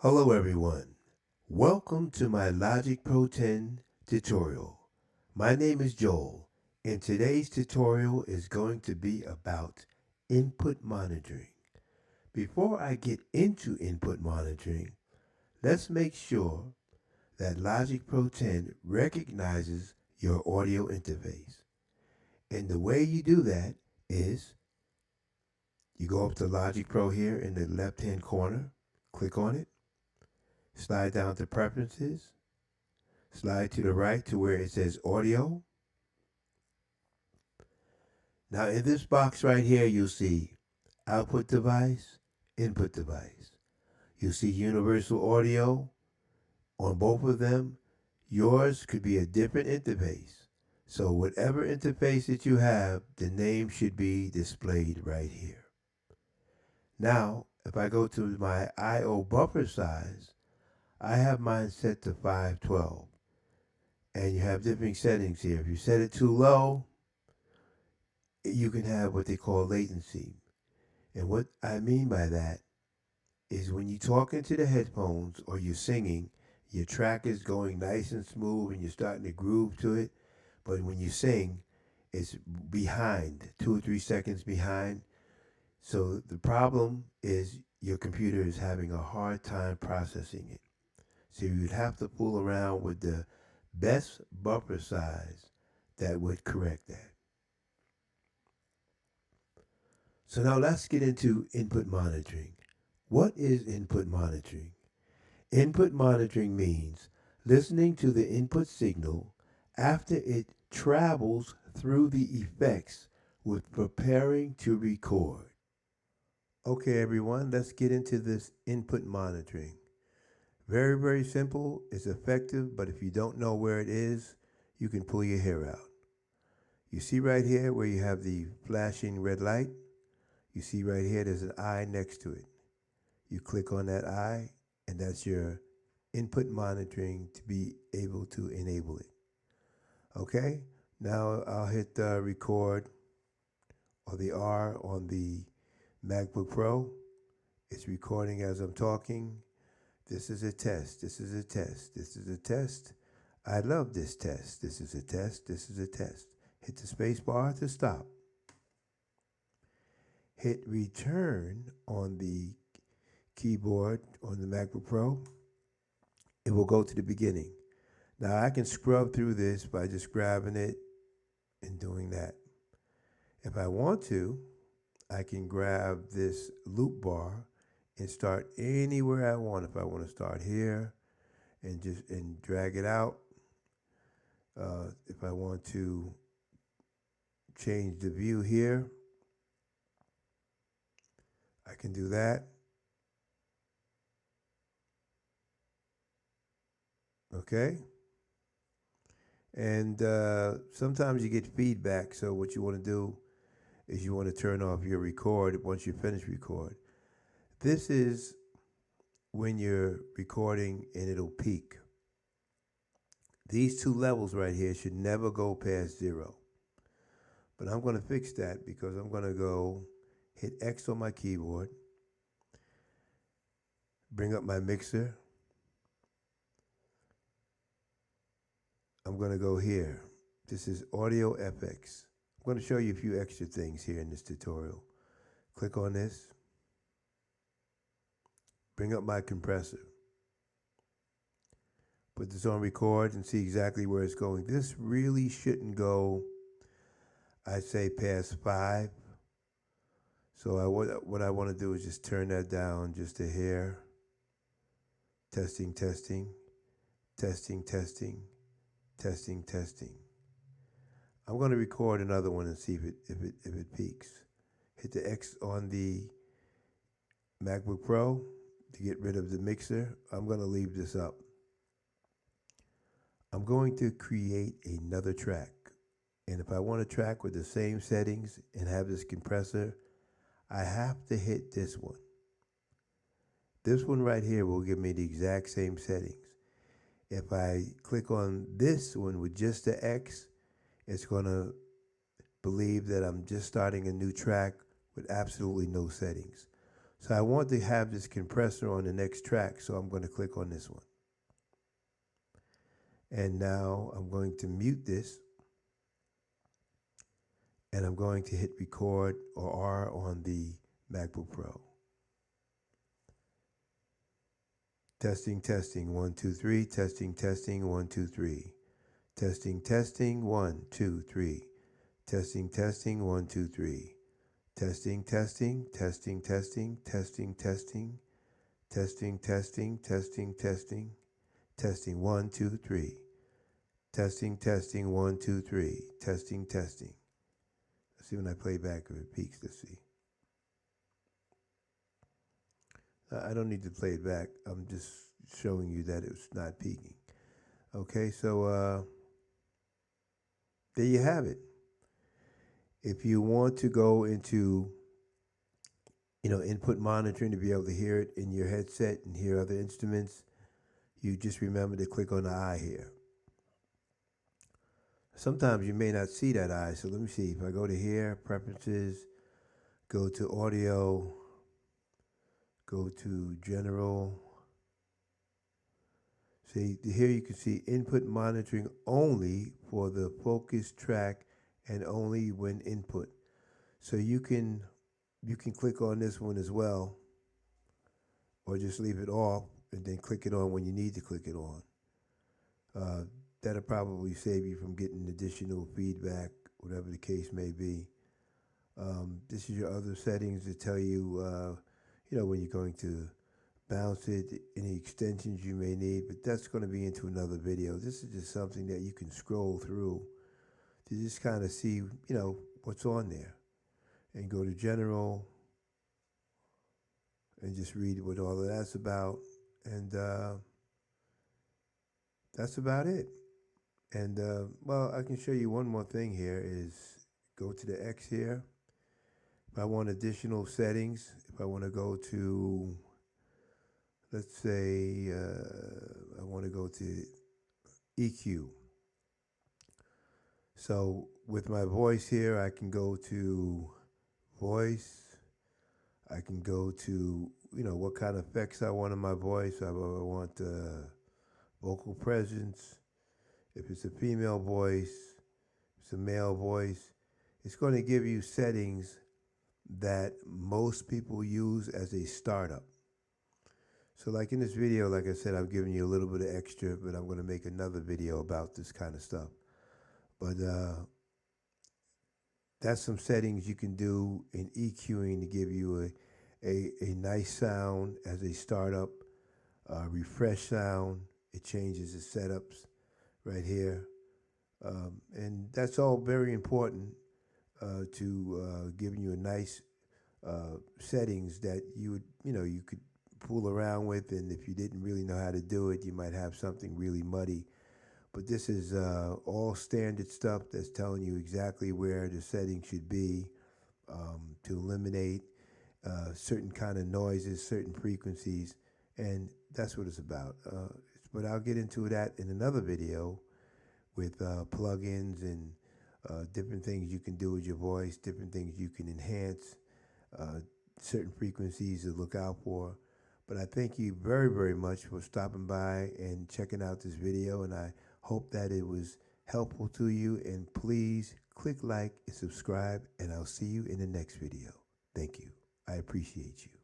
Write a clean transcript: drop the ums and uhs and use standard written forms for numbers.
Hello everyone. Welcome to my Logic Pro 10 tutorial. My name is Joel and today's tutorial is going to be about input monitoring. Before I get into input monitoring, let's make sure that Logic Pro 10 recognizes your audio interface. And the way you do that is you go up to Logic Pro here in the left hand corner, click on it, slide down to Preferences, slide to the right to where it says audio. Now in this box right here, you'll see output device, input device. You'll see universal audio on both of them. Yours could be a different interface. So whatever interface that you have, the name should be displayed right here. Now, if I go to my I/O buffer size, I have mine set to 512. And you have different settings here. If you set it too low, you can have what they call latency. And what I mean by that is when you talk into the headphones or you're singing, your track is going nice and smooth and you're starting to groove to it. But when you sing, it's behind, 2 or 3 seconds behind. So the problem is your computer is having a hard time processing it. So you'd have to fool around with the best buffer size that would correct that. So now let's get into input monitoring. What is input monitoring? Input monitoring means listening to the input signal after it travels through the effects with preparing to record. Okay, everyone, let's get into this input monitoring. Very, very simple. It's effective, but if you don't know where it is, you can pull your hair out. You see right here where you have the flashing red light? You see right here, there's an eye next to it. You click on that eye, and that's your input monitoring to be able to enable it. Okay, now I'll hit record or the R on the MacBook Pro. It's recording as I'm talking. This is a test. This is a test. This is a test. I love this test. This is a test. This is a test. Hit the space bar to stop. Hit return on the keyboard on the MacBook Pro. It will go to the beginning. Now I can scrub through this by just grabbing it and doing that. If I want to, I can grab this loop bar and start anywhere I want. If I want to start here and just drag it out. If I want to change the view here, I can do that. Okay. And sometimes you get feedback. So what you want to do is you want to turn off your record once you finish record. This is when you're recording and it'll peak. These two levels right here should never go past 0. But I'm going to fix that because I'm going to go hit X on my keyboard, bring up my mixer. I'm going to go here. This is Audio FX. I'm going to show you a few extra things here in this tutorial. Click on this. Bring up my compressor. Put this on record and see exactly where it's going. This really shouldn't go, I'd say, past 5. So what I want to do is just turn that down just a hair. Testing, testing, testing, testing, testing, testing. I'm going to record another one and see if it peaks. Hit the X on the MacBook Pro to get rid of the mixer. I'm going to leave this up. I'm going to create another track. And if I want a track with the same settings and have this compressor, I have to hit this one. This one right here will give me the exact same settings. If I click on this one with just the X, it's going to believe that I'm just starting a new track with absolutely no settings. So I want to have this compressor on the next track, so I'm going to click on this one. And now I'm going to mute this, and I'm going to hit record or R on the MacBook Pro. Testing, testing, 1, 2, 3. Testing, testing, 1, 2, 3. Testing, testing, 1, 2, 3. Testing, testing, 1, 2, 3. Testing, testing, testing, testing, testing, testing, testing, testing, testing, testing, testing, 1, 2, 3. Testing, testing, 1, 2, 3. Testing, testing. Let's see when I play back if it peaks. Let's see. I don't need to play it back. I'm just showing you that it's not peaking. Okay, so there you have it. If you want to go into, input monitoring to be able to hear it in your headset and hear other instruments, you just remember to click on the eye here. Sometimes you may not see that eye, so let me see. If I go to here, preferences, go to audio, go to general. See, here you can see input monitoring only for the focus track and only when input. So you can click on this one as well, or just leave it off and then click it on when you need to click it on. That'll probably save you from getting additional feedback, whatever the case may be. This is your other settings to tell you, when you're going to bounce it, any extensions you may need, but that's going to be into another video. This is just something that you can scroll through to just kind of see, what's on there. And go to general and just read what all of that's about. And that's about it. And, I can show you one more thing here is go to the X here. If I want additional settings, if I want to go to, let's say, I want to go to EQ. So with my voice here, I can go to voice. I can go to, what kind of effects I want in my voice. I want vocal presence. If it's a female voice, if it's a male voice, it's going to give you settings that most people use as a startup. So like in this video, like I said, I've given you a little bit of extra, but I'm going to make another video about this kind of stuff. But that's some settings you can do in EQing to give you a nice sound as a startup, refresh sound. It changes the setups right here. And that's all very important to giving you a nice settings that you could fool around with, and if you didn't really know how to do it, you might have something really muddy. But this is all standard stuff that's telling you exactly where the setting should be to eliminate certain kind of noises, certain frequencies, and that's what it's about. But I'll get into that in another video with plugins and different things you can do with your voice, different things you can enhance, certain frequencies to look out for. But I thank you very, very much for stopping by and checking out this video, and I hope that it was helpful to you. And please click like and subscribe, and I'll see you in the next video. Thank you. I appreciate you.